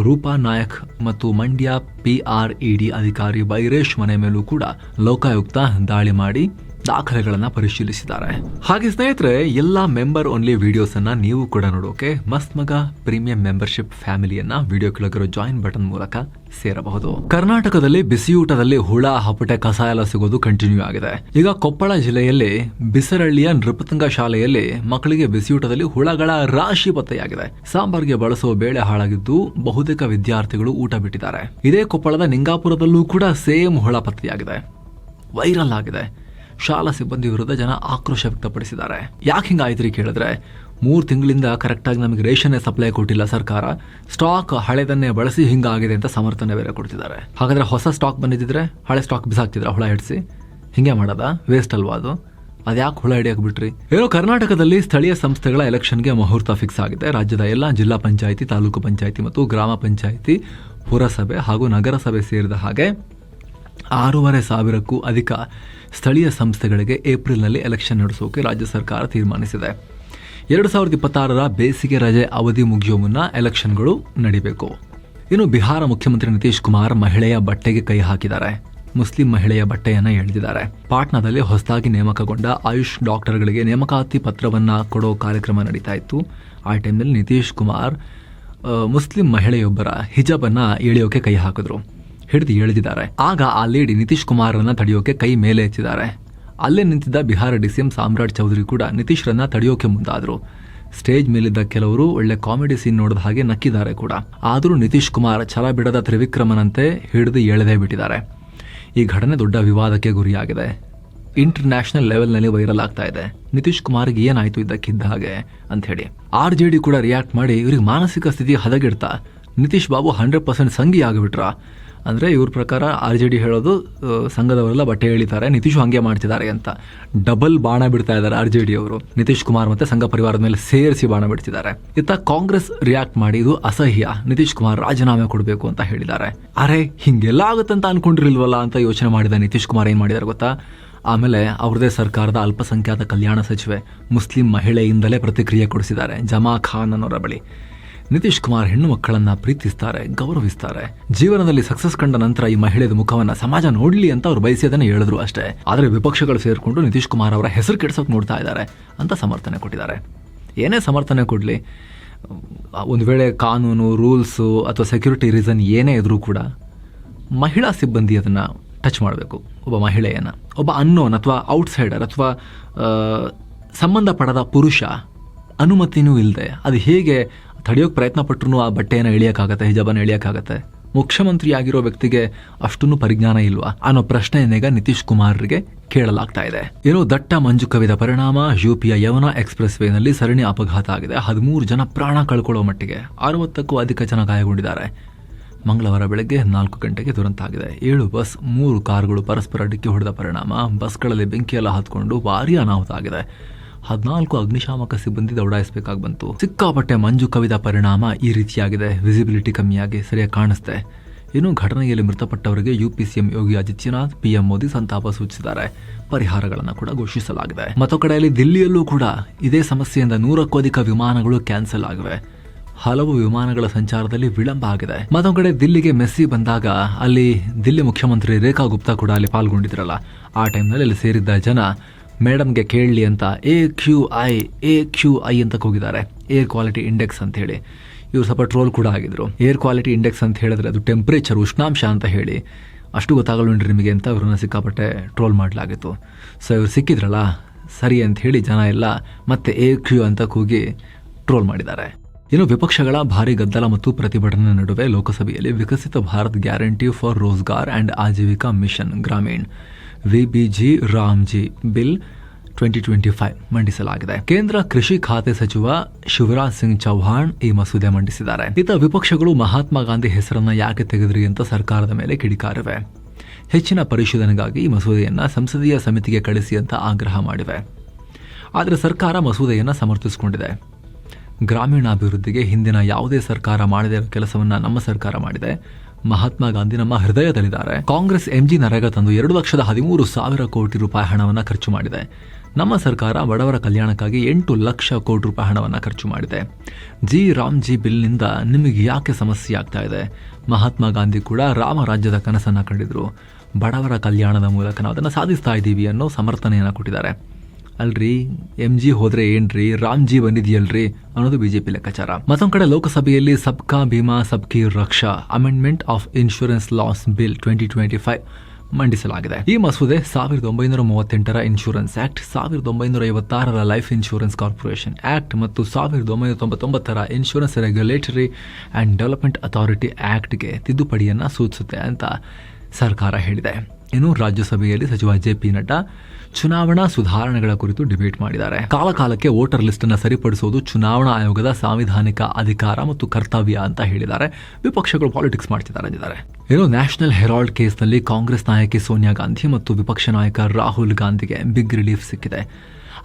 ರೂಪಾ ನಾಯಕ್ ಮತ್ತು ಮಂಡ್ಯ PRED ಅಧಿಕಾರಿ ಬೈರೇಶ್ ಮನೆ ಮೇಲೂ ಕೂಡ ಲೋಕಾಯುಕ್ತ ದಾಳಿ ಮಾಡಿ ದಾಖಲೆಗಳನ್ನು ಪರಿಶೀಲಿಸಿದ್ದಾರೆ. ಹಾಗೆ ಸ್ನೇಹಿತರೆ, ಎಲ್ಲ ಮೆಂಬರ್ ಓನ್ಲಿ ವಿಡಿಯೋಸ್ ಅನ್ನ ನೀವು ಕೂಡ ನೋಡೋಕೆ ಮಸ್ತ್ ಮಗ ಪ್ರೀಮಿಯಂ ಮೆಂಬರ್ಶಿಪ್ ಫ್ಯಾಮಿಲಿಯನ್ನ ವಿಡಿಯೋ ಕೆಳಗಿರೋ ಜಾಯಿನ್ ಬಟನ್ ಮೂಲಕ ಸೇರಬಹುದು. ಕರ್ನಾಟಕದಲ್ಲಿ ಬಿಸಿಯೂಟದಲ್ಲಿ ಹುಳ, ಹಪಟೆ, ಕಸ ಎಲ್ಲ ಸಿಗೋದು ಕಂಟಿನ್ಯೂ ಆಗಿದೆ. ಈಗ ಕೊಪ್ಪಳ ಜಿಲ್ಲೆಯಲ್ಲಿ ಬಿಸರಳ್ಳಿಯ ನೃಪತುಂಗ ಶಾಲೆಯಲ್ಲಿ ಮಕ್ಕಳಿಗೆ ಬಿಸಿಯೂಟದಲ್ಲಿ ಹುಳಗಳ ರಾಶಿ ಪತ್ತೆಯಾಗಿದೆ. ಸಾಂಬಾರ್ಗೆ ಬಳಸುವ ಬೇಳೆ ಹಾಳಾಗಿದ್ದು ಬಹುತೇಕ ವಿದ್ಯಾರ್ಥಿಗಳು ಊಟ ಬಿಟ್ಟಿದ್ದಾರೆ. ಇದೇ ಕೊಪ್ಪಳದ ನಿಂಗಾಪುರದಲ್ಲೂ ಕೂಡ ಸೇಮ್ ಹುಳ ಪತ್ತೆಯಾಗಿದೆ, ವೈರಲ್ ಆಗಿದೆ. ಶಾಲಾ ಸಿಬ್ಬಂದಿ ವಿರುದ್ಧ ಜನ ಆಕ್ರೋಶ ವ್ಯಕ್ತಪಡಿಸಿದ್ದಾರೆ. ಯಾಕೆ ಹಿಂಗಾಯ್ತು ಕೇಳಿದ್ರೆ, 3 ತಿಂಗಳಿಂದ ಕರೆಕ್ಟಾಗಿ ನಮಗೆ ರೇಷನ್ನೇ ಸಪ್ಲೈ ಕೊಟ್ಟಿಲ್ಲ ಸರ್ಕಾರ, ಸ್ಟಾಕ್ ಹಳೆದನ್ನೇ ಬಳಸಿ ಹಿಂಗಾಗಿದೆ ಅಂತ ಸಮರ್ಥನೆ ಬೇರೆ ಕೊಡ್ತಿದ್ದಾರೆ. ಹಾಗಾದ್ರೆ ಹೊಸ ಸ್ಟಾಕ್ ಬಂದಿದ್ರೆ ಹಳೆ ಸ್ಟಾಕ್ ಬಿಸಾಕ್ತಿದ್ರ ಹುಳ ಹಿಡಿಸಿ? ಹಿಂಗೆ ಮಾಡೋದ? ವೇಸ್ಟ್ ಅಲ್ವಾ ಅದು? ಅದ್ಯಾಕೆ ಹುಳ ಹಿಡಿಯಕ್ಕೆ ಬಿಟ್ರಿ? ಏನೋ ಕರ್ನಾಟಕದಲ್ಲಿ ಸ್ಥಳೀಯ ಸಂಸ್ಥೆಗಳ ಎಲೆಕ್ಷನ್ಗೆ ಮುಹೂರ್ತ ಫಿಕ್ಸ್ ಆಗಿದೆ. ರಾಜ್ಯದ ಎಲ್ಲ ಜಿಲ್ಲಾ ಪಂಚಾಯಿತಿ, ತಾಲೂಕು ಪಂಚಾಯಿತಿ ಮತ್ತು ಗ್ರಾಮ ಪಂಚಾಯಿತಿ, ಪುರಸಭೆ ಹಾಗೂ ನಗರಸಭೆ ಸೇರಿದ ಹಾಗೆ 6,500ಕ್ಕೂ ಅಧಿಕ ಸ್ಥಳೀಯ ಸಂಸ್ಥೆಗಳಿಗೆ ಏಪ್ರಿಲ್ನಲ್ಲಿ ಎಲೆಕ್ಷನ್ ನಡೆಸೋಕೆ ರಾಜ್ಯ ಸರ್ಕಾರ ತೀರ್ಮಾನಿಸಿದೆ. 2026ರ ಬೇಸಿಗೆ ರಜೆ ಅವಧಿ ಮುಗಿಯೋ ಮುನ್ನ ಎಲೆಕ್ಷನ್ಗಳು ನಡೀಬೇಕು. ಇನ್ನು ಬಿಹಾರ ಮುಖ್ಯಮಂತ್ರಿ ನಿತೀಶ್ ಕುಮಾರ್ ಮಹಿಳೆಯ ಬಟ್ಟೆಗೆ ಕೈ ಹಾಕಿದ್ದಾರೆ. ಮುಸ್ಲಿಂ ಮಹಿಳೆಯ ಬಟ್ಟೆಯನ್ನ ಎಳೆದಿದ್ದಾರೆ. ಪಾಟ್ನಾದಲ್ಲಿ ಹೊಸದಾಗಿ ನೇಮಕಗೊಂಡ ಆಯುಷ್ ಡಾಕ್ಟರ್ಗಳಿಗೆ ನೇಮಕಾತಿ ಪತ್ರವನ್ನ ಕೊಡೋ ಕಾರ್ಯಕ್ರಮ ನಡೀತಾ ಇತ್ತು. ಆ ಟೈಮ್ನಲ್ಲಿ ನಿತೀಶ್ ಕುಮಾರ್ ಮುಸ್ಲಿಂ ಮಹಿಳೆಯೊಬ್ಬರ ಹಿಜಾಬ್ ಅನ್ನ ಎಳೆಯೋಕೆ ಕೈ ಹಾಕಿದ್ರು, ಹಿಡಿದು ಎಳೆದಿದ್ದಾರೆ. ಆಗ ಆ ಲೇಡಿ ನಿತೀಶ್ ಕುಮಾರ್ರನ್ನ ತಡೆಯೋಕೆ ಕೈ ಮೇಲೆ ಎತ್ತಿದ್ದಾರೆ. ಅಲ್ಲೇ ನಿಂತಿದ್ದ ಬಿಹಾರ DCM ಸಾಮ್ರಾಟ್ ಚೌಧರಿ ಕೂಡ ನಿತೀಶ್ರನ್ನ ತಡೆಯೋಕೆ ಮುಂದಾದ್ರು. ಸ್ಟೇಜ್ ಮೇಲಿದ್ದ ಕೆಲವರು ಒಳ್ಳೆ ಕಾಮಿಡಿ ಸೀನ್ ನೋಡಿದ ಹಾಗೆ ನಕ್ಕಿದ್ದಾರೆ ಕೂಡ. ಆದರೂ ನಿತೀಶ್ ಕುಮಾರ್ ಛಲ ಬಿಡದ ತ್ರಿವಿಕ್ರಮನಂತೆ ಹಿಡಿದು ಎಳೆದೇ ಬಿಟ್ಟಿದ್ದಾರೆ. ಈ ಘಟನೆ ದೊಡ್ಡ ವಿವಾದಕ್ಕೆ ಗುರಿಯಾಗಿದೆ. ಇಂಟರ್ನ್ಯಾಷನಲ್ ಲೆವೆಲ್ನಲ್ಲಿ ವೈರಲ್ ಆಗ್ತಾ ಇದೆ. ನಿತೀಶ್ ಕುಮಾರ್ಗೆ ಏನಾಯ್ತು ಇದ್ದಕ್ಕಿದ್ದ ಹಾಗೆ ಅಂತ ಹೇಳಿ RJD ಕೂಡ ರಿಯಾಕ್ಟ್ ಮಾಡಿ ಇವ್ರಿಗೆ ಮಾನಸಿಕ ಸ್ಥಿತಿ ಹದಗೆಡ್ತಾ ನಿತೀಶ್ ಬಾಬು 100% ಸಂಘಿ ಆಗಿಬಿಟ್ರ. ಅಂದರೆ ಇವ್ರ ಪ್ರಕಾರ RJD ಹೇಳೋದು ಸಂಘದವರೆಲ್ಲ ಬಟ್ಟೆ ಎಳಿತಾರೆ, ನಿತೀಶು ಹಂಗೆ ಮಾಡ್ತಿದ್ದಾರೆ ಅಂತ ಡಬಲ್ ಬಾಣ ಬಿಡ್ತಾ ಇದ್ದಾರೆ RJD ಅವರು. ನಿತೀಶ್ ಕುಮಾರ್ ಮತ್ತೆ ಸಂಘ ಪರಿವಾರದ ಮೇಲೆ ಸೇರಿಸಿ ಬಾಣ ಬಿಡ್ತಿದ್ದಾರೆ. ಇತ್ತ ಕಾಂಗ್ರೆಸ್ ರಿಯಾಕ್ಟ್ ಮಾಡಿ ಇದು ಅಸಹ್ಯ, ನಿತೀಶ್ ಕುಮಾರ್ ರಾಜೀನಾಮೆ ಕೊಡಬೇಕು ಅಂತ ಹೇಳಿದ್ದಾರೆ. ಅರೆ ಹಿಂಗೆಲ್ಲ ಆಗುತ್ತಂತ ಅನ್ಕೊಂಡಿರ್ಲಿಲ್ವಲ್ಲ ಅಂತ ಯೋಚನೆ ಮಾಡಿದ ನಿತೀಶ್ ಕುಮಾರ್ ಏನ್ ಮಾಡಿದಾರೆ ಗೊತ್ತಾ? ಆಮೇಲೆ ಅವ್ರದೇ ಸರ್ಕಾರದ ಅಲ್ಪಸಂಖ್ಯಾತ ಕಲ್ಯಾಣ ಸಚಿವೆ ಮುಸ್ಲಿಂ ಮಹಿಳೆಯಿಂದಲೇ ಪ್ರತಿಕ್ರಿಯೆ ಕೊಡಿಸಿದ್ದಾರೆ ಜಮಾ ಖಾನ್ ಅನ್ನೋರ ಬಳಿ. ನಿತೀಶ್ ಕುಮಾರ್ ಹೆಣ್ಣು ಮಕ್ಕಳನ್ನ ಪ್ರೀತಿಸ್ತಾರೆ, ಗೌರವಿಸ್ತಾರೆ. ಜೀವನದಲ್ಲಿ ಸಕ್ಸಸ್ ಕಂಡ ನಂತರ ಈ ಮಹಿಳೆಯ ಮುಖವನ್ನ ಸಮಾಜ ನೋಡ್ಲಿ ಅಂತ ಅವ್ರು ಬಯಸಿದನ್ನ ಹೇಳಿದ್ರು ಅಷ್ಟೇ. ಆದ್ರೆ ವಿಪಕ್ಷಗಳು ಸೇರ್ಕೊಂಡು ನಿತೀಶ್ ಕುಮಾರ್ ಅವರ ಹೆಸರು ಕೆಡ್ಸೋಕೆ ನೋಡ್ತಾ ಇದ್ದಾರೆ ಅಂತ ಸಮರ್ಥನೆ ಕೊಟ್ಟಿದ್ದಾರೆ. ಏನೇ ಸಮರ್ಥನೆ ಕೊಡ್ಲಿ, ಒಂದು ವೇಳೆ ಕಾನೂನು, ರೂಲ್ಸು ಅಥವಾ ಸೆಕ್ಯೂರಿಟಿ ರೀಸನ್ ಏನೇ ಇದ್ರೂ ಕೂಡ ಮಹಿಳಾ ಸಿಬ್ಬಂದಿ ಅದನ್ನ ಟಚ್ ಮಾಡಬೇಕು. ಒಬ್ಬ ಮಹಿಳೆಯನ್ನ, ಒಬ್ಬ ಅನ್ನೋನ್ ಅಥವಾ ಔಟ್ಸೈಡರ್ ಅಥವಾ ಸಂಬಂಧಪಡದ ಪುರುಷ ಅನುಮತಿನೂ ಇಲ್ಲದೆ ಅದು ಹೇಗೆ ತಡೆಯೋಕೆ ಪ್ರಯತ್ನ ಪಟ್ಟರು ಆ ಬಟ್ಟೆಯನ್ನು ಎಳಿಯೋಕ್ಕಾಗತ್ತೆ, ಹಿಜಾಬನ್ನು ಎಳಿಯೋಕ್ಕಾಗತ್ತೆ? ಮುಖ್ಯಮಂತ್ರಿ ಆಗಿರೋ ವ್ಯಕ್ತಿಗೆ ಅಷ್ಟೊಂದು ಪರಿಜ್ಞಾನ ಇಲ್ವಾ ಅನ್ನೋ ಪ್ರಶ್ನೆಯನ್ನೀಗ ನಿತೀಶ್ ಕುಮಾರ್ಗೆ ಕೇಳಲಾಗ್ತಾ ಇದೆ. ಏನೋ ದಟ್ಟ ಮಂಜು ಕವಿದ ಪರಿಣಾಮ UPಯ ಯಮುನಾ ಎಕ್ಸ್ಪ್ರೆಸ್ ವೇನಲ್ಲಿ ಸರಣಿ ಅಪಘಾತ ಆಗಿದೆ. 13 ಜನ ಪ್ರಾಣ ಕಳ್ಕೊಳ್ಳೋ ಮಟ್ಟಿಗೆ 60ಕ್ಕೂ ಅಧಿಕ ಜನ ಗಾಯಗೊಂಡಿದ್ದಾರೆ. ಮಂಗಳವಾರ ಬೆಳಗ್ಗೆ 4 ಗಂಟೆಗೆ ದುರಂತ ಆಗಿದೆ. 7 ಬಸ್, 3 ಕಾರುಗಳು ಪರಸ್ಪರ ಡಿಕ್ಕಿ ಹೊಡೆದ ಪರಿಣಾಮ ಬಸ್ಗಳಲ್ಲಿ ಬೆಂಕಿಯೆಲ್ಲ ಹತ್ಕೊಂಡು ಭಾರೀ ಅನಾಹುತ ಆಗಿದೆ. 14 ಅಗ್ನಿಶಾಮಕ ಸಿಬ್ಬಂದಿ ದೌಡಾಯಿಸಬೇಕಾಗಿ ಬಂತು. ಸಿಕ್ಕಾಪಟ್ಟೆ ಮಂಜು ಕವಿದ ಪರಿಣಾಮ ಈ ರೀತಿಯಾಗಿದೆ. ವಿಸಿಬಿಲಿಟಿ ಕಮ್ಮಿಯಾಗಿ ಸರಿಯಾಗಿ ಕಾಣಿಸ್ತೆ. ಇನ್ನು ಘಟನೆಯಲ್ಲಿ ಮೃತಪಟ್ಟವರಿಗೆ UP CM Yogi Adityanath, PM Modi ಸಂತಾಪ ಸೂಚಿಸಿದ್ದಾರೆ. ಪರಿಹಾರಗಳನ್ನು ಕೂಡ ಘೋಷಿಸಲಾಗಿದೆ. ಮತ್ತೊಂದು ಕಡೆಯಲ್ಲಿ ದಿಲ್ಲಿಯಲ್ಲೂ ಕೂಡ ಇದೇ ಸಮಸ್ಯೆಯಿಂದ 100ಕ್ಕೂ ಅಧಿಕ ವಿಮಾನಗಳು ಕ್ಯಾನ್ಸಲ್ ಆಗಿವೆ. ಹಲವು ವಿಮಾನಗಳ ಸಂಚಾರದಲ್ಲಿ ವಿಳಂಬ ಆಗಿದೆ. ಮತ್ತೊಂದು ಕಡೆ ದಿಲ್ಲಿಗೆ ಮೆಸ್ಸಿ ಬಂದಾಗ ಅಲ್ಲಿ ದಿಲ್ಲಿ ಮುಖ್ಯಮಂತ್ರಿ ರೇಖಾ ಗುಪ್ತಾ ಕೂಡ ಅಲ್ಲಿ ಪಾಲ್ಗೊಂಡಿದ್ರಲ್ಲ, ಆ ಟೈಮ್ನಲ್ಲಿ ಅಲ್ಲಿ ಸೇರಿದ್ದ ಜನ ಮೇಡಮ್ಗೆ ಕೇಳಲಿ ಅಂತ AQI ಅಂತ ಕೂಗಿದ್ದಾರೆ, ಏರ್ ಕ್ವಾಲಿಟಿ ಇಂಡೆಕ್ಸ್ ಅಂತ ಹೇಳಿ. ಇವ್ರು ಸ್ವಲ್ಪ ಟ್ರೋಲ್ ಕೂಡ ಆಗಿದ್ರು. ಏರ್ ಕ್ವಾಲಿಟಿ ಇಂಡೆಕ್ಸ್ ಅಂತ ಹೇಳಿದ್ರೆ ಅದು ಟೆಂಪರೇಚರ್, ಉಷ್ಣಾಂಶ ಅಂತ ಹೇಳಿ, ಅಷ್ಟು ಗೊತ್ತಾಗಲ್ವೇನ್ರಿ ನಿಮಗೆ ಅಂತ ಇವ್ರನ್ನ ಸಿಕ್ಕಾಪಟ್ಟೆ ಟ್ರೋಲ್ ಮಾಡಲಾಗಿತ್ತು. ಸೊ ಇವ್ರು ಸಿಕ್ಕಿದ್ರಲ್ಲ ಸರಿ ಅಂತ ಹೇಳಿ ಜನ ಎಲ್ಲ ಮತ್ತೆ AQ ಅಂತ ಕೂಗಿ ಟ್ರೋಲ್ ಮಾಡಿದ್ದಾರೆ. ಇನ್ನು ವಿಪಕ್ಷಗಳ ಭಾರಿ ಗದ್ದಲ ಮತ್ತು ಪ್ರತಿಭಟನೆ ನಡುವೆ ಲೋಕಸಭೆಯಲ್ಲಿ Viksit Bharat guarantee for Rozgar and Ajeevika mission Gramin VBG Ramji bill 2025 ಮಂಡಿಸಲಾಗಿದೆ. ಕೇಂದ್ರ ಕೃಷಿ ಖಾತೆ ಸಚಿವ ಶಿವರಾಜ್ ಸಿಂಗ್ ಚೌಹಾಣ್ ಈ ಮಸೂದೆ ಮಂಡಿಸಿದ್ದಾರೆ. ಇತ್ತ ವಿಪಕ್ಷಗಳು ಮಹಾತ್ಮ ಗಾಂಧಿ ಹೆಸರನ್ನ ಯಾಕೆ ತೆಗೆದ್ರಿ ಅಂತ ಸರ್ಕಾರದ ಮೇಲೆ ಕಿಡಿಕಾರಿವೆ. ಹೆಚ್ಚಿನ ಪರಿಶೀಲನೆಗಾಗಿ ಈ ಮಸೂದೆಯನ್ನ ಸಂಸದೀಯ ಸಮಿತಿಗೆ ಕಳಿಸಿ ಅಂತ ಆಗ್ರಹ ಮಾಡಿವೆ. ಆದರೆ ಸರ್ಕಾರ ಮಸೂದೆಯನ್ನ ಸಮರ್ಥಿಸಿಕೊಂಡಿದೆ. ಗ್ರಾಮೀಣಾಭಿವೃದ್ಧಿಗೆ ಹಿಂದಿನ ಯಾವುದೇ ಸರ್ಕಾರ ಮಾಡದೇ ಇರೋ ಕೆಲಸವನ್ನ ನಮ್ಮ ಸರ್ಕಾರ ಮಾಡಿದೆ. ಮಹಾತ್ಮ ಗಾಂಧಿ ನಮ್ಮ ಹೃದಯದಲ್ಲಿದ್ದಾರೆ. ಕಾಂಗ್ರೆಸ್ MG ನರೇಗಾ ತಂದು 2,13,000 ಕೋಟಿ ರೂಪಾಯಿ ಹಣವನ್ನು ಖರ್ಚು ಮಾಡಿದೆ. ನಮ್ಮ ಸರ್ಕಾರ ಬಡವರ ಕಲ್ಯಾಣಕ್ಕಾಗಿ 8 ಲಕ್ಷ ಕೋಟಿ ರೂಪಾಯಿ ಹಣವನ್ನು ಖರ್ಚು ಮಾಡಿದೆ. ರಾಮ್ಜಿ ಬಿಲ್ನಿಂದ ನಿಮಗೆ ಯಾಕೆ ಸಮಸ್ಯೆ ಆಗ್ತಾ ಇದೆ? ಮಹಾತ್ಮ ಗಾಂಧಿ ಕೂಡ ರಾಮರಾಜ್ಯದ ಕನಸನ್ನ ಕಂಡಿದ್ರು. ಬಡವರ ಕಲ್ಯಾಣದ ಮೂಲಕ ನಾವು ಅದನ್ನು ಸಾಧಿಸ್ತಾ ಇದ್ದೀವಿ ಅನ್ನೋ ಸಮರ್ಥನೆಯನ್ನು ಕೊಟ್ಟಿದ್ದಾರೆ. ಅಲ್ರಿ MG ಹೋದ್ರೆ ಏನ್ರಿ, ರಾಮ್ಜಿ ಬಂದಿದೆಯಲ್ರಿ ಅನ್ನೋದು ಬಿಜೆಪಿ ಲೆಕ್ಕಾಚಾರ. ಮತ್ತೊಂದು ಕಡೆ ಲೋಕಸಭೆಯಲ್ಲಿ Sabka Bima Sabki Raksha amendment of insurance laws bill 2025 ಮಂಡಿಸಲಾಗಿದೆ. ಈ ಮಸೂದೆ 1938ರ ಇನ್ಶೂರೆನ್ಸ್ ಆಕ್ಟ್, 1956ರ ಲೈಫ್ ಇನ್ಶೂರೆನ್ಸ್ ಕಾರ್ಪೊರೇಷನ್ ಆಕ್ಟ್ ಮತ್ತು 1999ರ insurance regulatory and development authority ಆಕ್ಟ್ಗೆ ತಿದ್ದುಪಡಿಯನ್ನ ಸೂಚಿಸುತ್ತೆ ಅಂತ ಸರ್ಕಾರ ಹೇಳಿದೆ. ಇನ್ನು ರಾಜ್ಯಸಭೆಯಲ್ಲಿ ಸಚಿವ JP ನಡ್ಡಾ ಚುನಾವಣಾ ಸುಧಾರಣೆಗಳ ಕುರಿತು ಡಿಬೇಟ್ ಮಾಡಿದ್ದಾರೆ. ಕಾಲಕಾಲಕ್ಕೆ ವೋಟರ್ ಲಿಸ್ಟ್ ಅನ್ನು ಸರಿಪಡಿಸುವುದು ಚುನಾವಣಾ ಆಯೋಗದ ಸಾಂವಿಧಾನಿಕ ಅಧಿಕಾರ ಮತ್ತು ಕರ್ತವ್ಯ ಅಂತ ಹೇಳಿದ್ದಾರೆ. ವಿಪಕ್ಷಗಳು ಪಾಲಿಟಿಕ್ಸ್ ಮಾಡ್ತಿದ್ದಾರೆ ಅಂದಿದ್ದಾರೆ. ಇನ್ನು ನ್ಯಾಷನಲ್ ಹೆರಾಲ್ಡ್ ಕೇಸ್ನಲ್ಲಿ ಕಾಂಗ್ರೆಸ್ ನಾಯಕಿ ಸೋನಿಯಾ ಗಾಂಧಿ ಮತ್ತು ವಿಪಕ್ಷ ನಾಯಕ ರಾಹುಲ್ ಗಾಂಧಿಗೆ ಬಿಗ್ ರಿಲೀಫ್ ಸಿಕ್ಕಿದೆ.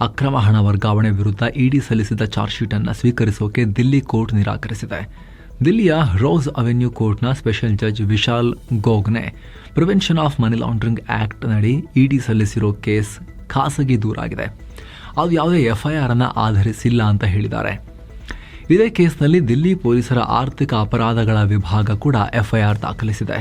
ಅಕ್ರಮ ಹಣ ವರ್ಗಾವಣೆ ವಿರುದ್ಧ ED ಸಲ್ಲಿಸಿದ ಚಾರ್ಜ್ ಶೀಟ್ ಅನ್ನು ಸ್ವೀಕರಿಸೋಕೆ ದಿಲ್ಲಿ ಕೋರ್ಟ್ ನಿರಾಕರಿಸಿದೆ. ದಿಲ್ಲಿಯ ರೋಸ್ ಅವೆನ್ಯೂ ಕೋರ್ಟ್ನ special judge Vishal Gogne prevention of money laundering act ನಡಿ ED ಸಲ್ಲಿಸಿರೋ ಕೇಸ್ ಖಾಸಗಿ ದೂರಾಗಿದೆ. ಅದು ಯಾವುದೇ FIR ಅನ್ನು ಆಧರಿಸಿಲ್ಲ ಅಂತ ಹೇಳಿದ್ದಾರೆ. ಇದೇ ಕೇಸ್ನಲ್ಲಿ ದಿಲ್ಲಿ ಪೊಲೀಸರ ಆರ್ಥಿಕ ಅಪರಾಧಗಳ ವಿಭಾಗ ಕೂಡ FIR ದಾಖಲಿಸಿದೆ.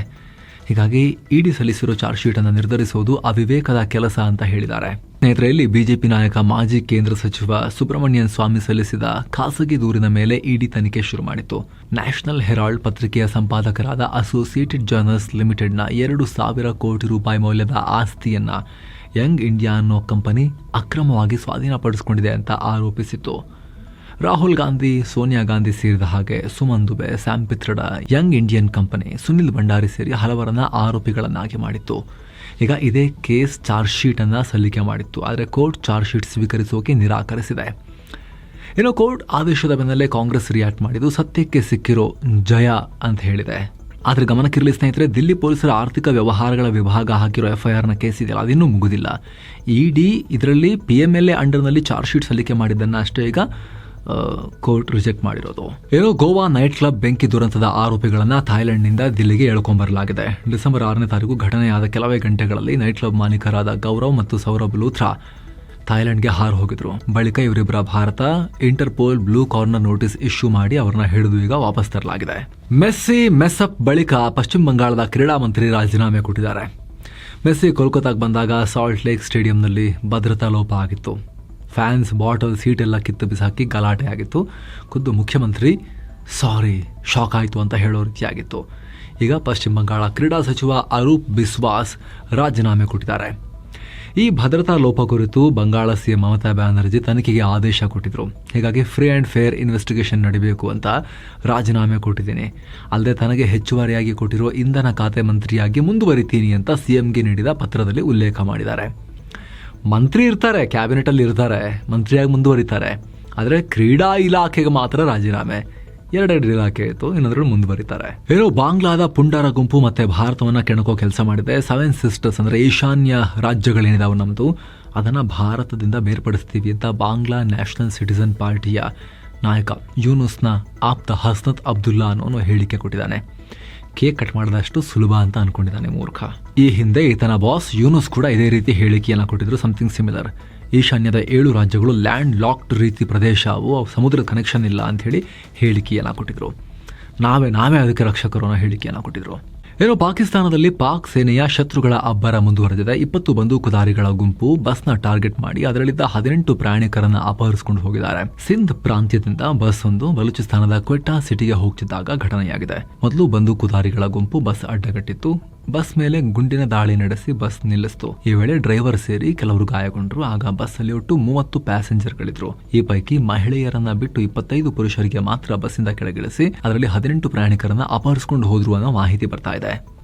ಹೀಗಾಗಿ ED ಸಲ್ಲಿಸಿರೋ ಚಾರ್ಜ್ ಶೀಟ್ ಅನ್ನು ನಿರ್ಧರಿಸುವುದು ಅವಿವೇಕದ ಕೆಲಸ ಅಂತ ಹೇಳಿದ್ದಾರೆ. ಸ್ನೇಹಿತರೆ, ಇಲ್ಲಿ ಬಿಜೆಪಿ ನಾಯಕ ಮಾಜಿ ಕೇಂದ್ರ ಸಚಿವ ಸುಬ್ರಮಣಿಯನ್ ಸ್ವಾಮಿ ಸಲ್ಲಿಸಿದ ಖಾಸಗಿ ದೂರಿನ ಮೇಲೆ ED ತನಿಖೆ ಶುರು ಮಾಡಿತ್ತು. ನ್ಯಾಷನಲ್ ಹೆರಾಲ್ಡ್ ಪತ್ರಿಕೆಯ ಸಂಪಾದಕರಾದ ಅಸೋಸಿಯೇಟೆಡ್ ಜರ್ನಲ್ಸ್ ಲಿಮಿಟೆಡ್ನ 2,000 ಕೋಟಿ ರೂಪಾಯಿ ಮೌಲ್ಯದ ಆಸ್ತಿಯನ್ನ ಯಂಗ್ ಇಂಡಿಯಾ ಅನ್ನೋ ಕಂಪನಿ ಅಕ್ರಮವಾಗಿ ಸ್ವಾಧೀನಪಡಿಸಿಕೊಂಡಿದೆ ಅಂತ ಆರೋಪಿಸಿತ್ತು. ರಾಹುಲ್ ಗಾಂಧಿ, ಸೋನಿಯಾ ಗಾಂಧಿ ಸೇರಿದ ಹಾಗೆ Suman Dubey, Sam Pitroda, Young Indian company, Sunil Bhandari ಸೇರಿ ಹಲವರನ್ನ ಆರೋಪಿಗಳನ್ನಾಗಿ ಮಾಡಿತ್ತು. ಈಗ ಇದೇ ಕೇಸ್ ಚಾರ್ಜ್ ಶೀಟ್ ಅನ್ನ ಸಲ್ಲಿಕೆ ಮಾಡಿತ್ತು. ಆದರೆ ಕೋರ್ಟ್ ಚಾರ್ಜ್ ಶೀಟ್ ಸ್ವೀಕರಿಸೋಕೆ ನಿರಾಕರಿಸಿದೆ. ಇನ್ನು ಕೋರ್ಟ್ ಆದೇಶದ ಬೆನ್ನಲ್ಲೇ ಕಾಂಗ್ರೆಸ್ ರಿಯಾಕ್ಟ್ ಮಾಡಿದ್ದು ಸತ್ಯಕ್ಕೆ ಸಿಕ್ಕಿರೋ ಜಯ ಅಂತ ಹೇಳಿದೆ. ಆದರೆ ಗಮನಕ್ಕಿರಲಿ ಸ್ನೇಹಿತರೆ, ದಿಲ್ಲಿ ಪೊಲೀಸರ ಆರ್ಥಿಕ ವ್ಯವಹಾರಗಳ ವಿಭಾಗ ಹಾಕಿರೋ FIRನ ಕೇಸ್ ಇದೆಯಲ್ಲ, ಅದಿನ್ನೂ ಮುಗುದಿಲ್ಲ. ED ಇದರಲ್ಲಿ PMLA ಅಂಡರ್ನಲ್ಲಿ ಚಾರ್ಜ್ ಶೀಟ್ ಸಲ್ಲಿಕೆ ಮಾಡಿದ್ದನ್ನು ಅಷ್ಟೇ ಈಗ ಕೋರ್ಟ್ ರಿಜೆಕ್ಟ್ ಮಾಡಿರೋದು. ಏನೋ ಗೋವಾ ನೈಟ್ ಕ್ಲಬ್ ಬೆಂಕಿ ದುರಂತದ ಆರೋಪಿಗಳನ್ನ ಥಾಯ್ಲೆಂಡ್ನಿಂದ ದಿಲ್ಲಿಗೆ ಎಳ್ಕೊಂಡ್ಬರಲಾಗಿದೆ. ಡಿಸೆಂಬರ್ 6ನೇ ತಾರೀಕು ಘಟನೆಯಾದ ಕೆಲವೇ ಗಂಟೆಗಳಲ್ಲಿ ನೈಟ್ ಕ್ಲಬ್ ಮಾಲೀಕರಾದ ಗೌರವ್ ಮತ್ತು ಸೌರಭ್ ಲೂಥ್ರಾ ಥಾಯ್ಲೆಂಡ್ಗೆ ಹಾರು ಹೋಗಿದ್ರು. ಬಳಿಕ ಇವರಿಬ್ಬರ Bharat Interpol blue corner notice issue ಮಾಡಿ ಅವರನ್ನ ಹಿಡಿದು ಈಗ ವಾಪಸ್ ತರಲಾಗಿದೆ. ಮೆಸ್ಸಿ ಮೆಸ್ಅಪ್ ಬಳಿಕ ಪಶ್ಚಿಮ ಬಂಗಾಳದ ಕ್ರೀಡಾ ಮಂತ್ರಿ ರಾಜೀನಾಮೆ ಕೊಟ್ಟಿದ್ದಾರೆ. ಮೆಸ್ಸಿ ಕೋಲ್ಕತ್ತಾಗೆ ಬಂದಾಗ ಸಾಲ್ಟ್ ಲೇಕ್ ಸ್ಟೇಡಿಯಂನಲ್ಲಿ ಭದ್ರತಾ ಲೋಪ ಆಗಿತ್ತು. ಫ್ಯಾನ್ಸ್ ಬಾಟಲ್ ಸೀಟ್ ಎಲ್ಲ ಕಿತ್ತು ಬಿಸಾಕಿ ಗಲಾಟೆ ಆಗಿತ್ತು. ಖುದ್ದು ಮುಖ್ಯಮಂತ್ರಿ ಶಾಕ್ ಆಯಿತು ಅಂತ ಹೇಳೋ ರೀತಿಯಾಗಿತ್ತು. ಈಗ ಪಶ್ಚಿಮ ಬಂಗಾಳ ಕ್ರೀಡಾ ಸಚಿವ ಅರೂಪ್ ಬಿಸ್ವಾಸ್ ರಾಜೀನಾಮೆ ಕೊಟ್ಟಿದ್ದಾರೆ. ಈ ಭದ್ರತಾ ಲೋಪ ಕುರಿತು ಬಂಗಾಳ CM ಮಮತಾ ಬ್ಯಾನರ್ಜಿ ತನಿಖೆಗೆ ಆದೇಶ ಕೊಟ್ಟಿದ್ರು. ಹೀಗಾಗಿ ಫ್ರೀ ಆ್ಯಂಡ್ ಫೇರ್ ಇನ್ವೆಸ್ಟಿಗೇಷನ್ ನಡೀಬೇಕು ಅಂತ ರಾಜೀನಾಮೆ ಕೊಟ್ಟಿದ್ದೀನಿ. ಅಲ್ಲದೆ ತನಗೆ ಹೆಚ್ಚುವರಿಯಾಗಿ ಕೊಟ್ಟಿರೋ ಇಂಧನ ಖಾತೆ ಮಂತ್ರಿಯಾಗಿ ಮುಂದುವರಿತೀನಿ ಅಂತ CMಗೆ ನೀಡಿದ ಪತ್ರದಲ್ಲಿ ಉಲ್ಲೇಖ ಮಾಡಿದ್ದಾರೆ. ಮಂತ್ರಿ ಇರ್ತಾರೆ, ಕ್ಯಾಬಿನೆಟಲ್ಲಿ ಇರ್ತಾರೆ, ಮಂತ್ರಿಯಾಗಿ ಮುಂದುವರಿತಾರೆ. ಆದರೆ ಕ್ರೀಡಾ ಇಲಾಖೆಗೆ ಮಾತ್ರ ರಾಜೀನಾಮೆ. 2 ಇಲಾಖೆ ಇತ್ತು, ಇನ್ನೊಂದರಲ್ಲಿ ಮುಂದುವರಿತಾರೆ. ಏನೋ ಬಾಂಗ್ಲಾದ ಪುಂಡಾರ ಗುಂಪು ಮತ್ತೆ ಭಾರತವನ್ನ ಕೆಣಕೋ ಕೆಲಸ ಮಾಡಿದೆ. 7 ಸಿಸ್ಟರ್ಸ್ ಅಂದ್ರೆ ಈಶಾನ್ಯ ರಾಜ್ಯಗಳೇನಿದಾವೆ ನಮ್ಮದು, ಅದನ್ನ ಭಾರತದಿಂದ ಬೇರ್ಪಡಿಸ್ತೀವಿ ಅಂತ ಬಾಂಗ್ಲಾ ನ್ಯಾಷನಲ್ ಸಿಟಿಸನ್ ಪಾರ್ಟಿಯ ನಾಯಕ ಯೂನುಸ್ನ ಆಪ್ತ ಹಸ್ನತ್ ಅಬ್ದುಲ್ಲಾ ಅನ್ನೋನು ಹೇಳಿಕೆ ಕೊಟ್ಟಿದ್ದಾನೆ. ಕೇಕ್ ಕಟ್ ಮಾಡಿದಷ್ಟು ಸುಲಭ ಅಂತ ಅನ್ಕೊಂಡಿದ್ದಾನೆ ಮೂರ್ಖ. ಈ ಹಿಂದೆ ಈತನ ಬಾಸ್ ಯೂನುಸ್ ಕೂಡ ಇದೇ ರೀತಿ ಹೇಳಿಕೆಯನ್ನು ಕೊಟ್ಟಿದ್ರು, ಸಮಥಿಂಗ್ ಸಿಮಿಲರ್. ಈಶಾನ್ಯದ 7 ರಾಜ್ಯಗಳು ಲ್ಯಾಂಡ್ ಲಾಕ್ಡ್ ರೀತಿ ಪ್ರದೇಶವು ಸಮುದ್ರದ ಕನೆಕ್ಷನ್ ಇಲ್ಲ ಅಂತ ಹೇಳಿ ಹೇಳಿಕೆಯನ್ನು ಕೊಟ್ಟಿದ್ರು. ನಾವೇ ಅದಕ್ಕೆ ರಕ್ಷಕರು ಅನ್ನೋ ಹೇಳಿಕೆಯನ್ನು ಕೊಟ್ಟಿದ್ರು. ಏನು ಪಾಕಿಸ್ತಾನದಲ್ಲಿ ಪಾಕ್ ಸೇನೆಯ ಶತ್ರುಗಳ ಅಬ್ಬರ ಮುಂದುವರೆದಿದೆ. 20 ಬಂದೂಕುದಾರಿಗಳ ಗುಂಪು ಬಸ್ನ ಟಾರ್ಗೆಟ್ ಮಾಡಿ ಅದರಲ್ಲಿದ್ದ 18 ಪ್ರಯಾಣಿಕರನ್ನ ಅಪಹರಿಸಿಕೊಂಡು ಹೋಗಿದ್ದಾರೆ. ಸಿಂಧ್ ಪ್ರಾಂತ್ಯದಿಂದ ಬಸ್ ಒಂದು ಬಲೂಚಿಸ್ತಾನದ ಕ್ವೆಟ್ಟಾ ಸಿಟಿಗೆ ಹೋಗ್ತಿದ್ದಾಗ ಘಟನೆಯಾಗಿದೆ. ಮೊದಲು ಬಂದೂಕುದಾರಿಗಳ ಗುಂಪು ಬಸ್ ಅಡ್ಡಗಟ್ಟಿತ್ತು. ಬಸ್ ಮೇಲೆ ಗುಂಡಿನ ದಾಳಿ ನಡೆಸಿ ಬಸ್ ನಿಲ್ಲಿಸಿತು. ಈ ವೇಳೆ ಡ್ರೈವರ್ ಸೇರಿ ಕೆಲವರು ಗಾಯಗೊಂಡರು. ಆಗ ಬಸ್ ಅಲ್ಲಿ ಒಟ್ಟು 30 ಪ್ಯಾಸೆಂಜರ್ಗಳಿದ್ರು. ಈ ಪೈಕಿ ಮಹಿಳೆಯರನ್ನ ಬಿಟ್ಟು 25 ಪುರುಷರಿಗೆ ಮಾತ್ರ ಬಸ್ಸಿಂದ ಕೆಳಗಿಳಿಸಿ ಅದರಲ್ಲಿ 18 ಪ್ರಯಾಣಿಕರನ್ನ ಅಪಹರಿಸಿಕೊಂಡು ಹೋದ್ರು ಅನ್ನೋ ಮಾಹಿತಿ ಬರ್ತಾ ಇದೆ.